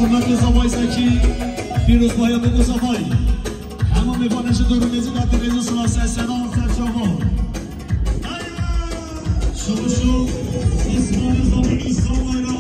حرمت زوای زکی پیروز بایا بگو زوای همه میوانش دورونیزی داد ریزو سلاسه سلام سرچاوا شو اسمان زمین ایسا ویرا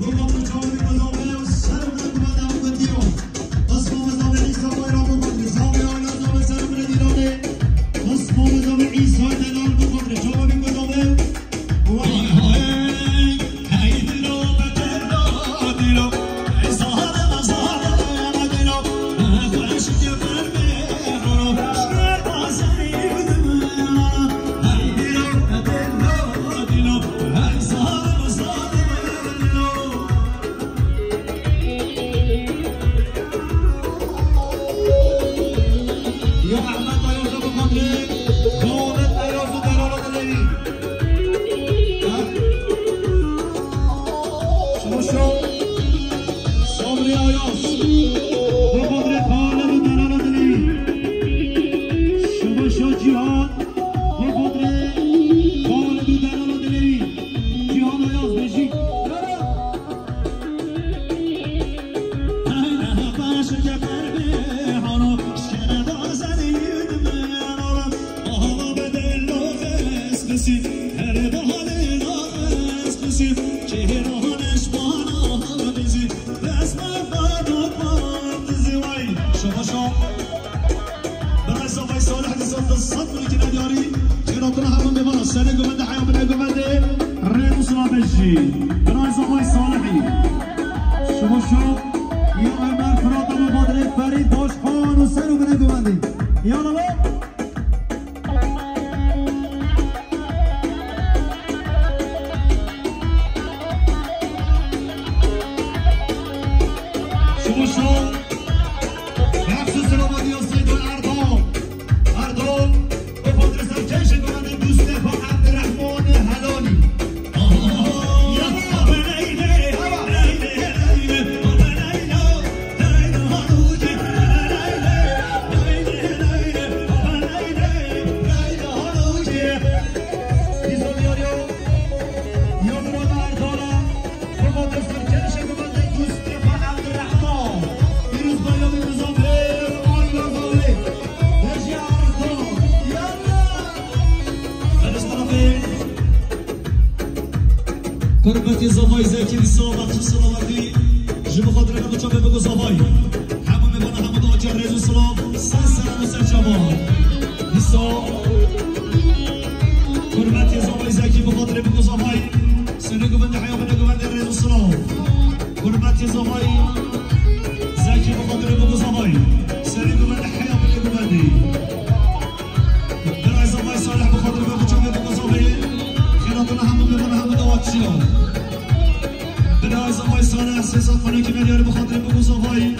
بگم چاوی کدامه و سر من و دیو اسمان زمین ایسا ویرا بگم زمین آیلا زمین سر من دیرانه اسمان زمین ایسا دلال بگم چاوی کدامه قربتي زوای زکی بسامت تو سلامتی جب خاطر من چه بگو زوای همه میبونه همه دو جر رزو سلام سلام سر جوان حساب قربتي زوای زکی بخاطر بگو زوای سنگو بنده حیا بنده بنده رزو سلام قربتي زوای زکی بخاطر بگو زوای سنگو بنده حیا بنده بنده برای زوای صالح بخاطر بگو چه بگو زوای خیراتنا همه میبونه همه دو سلام برای زوای صالح سه خانه که میاره بخاطر بگو زوای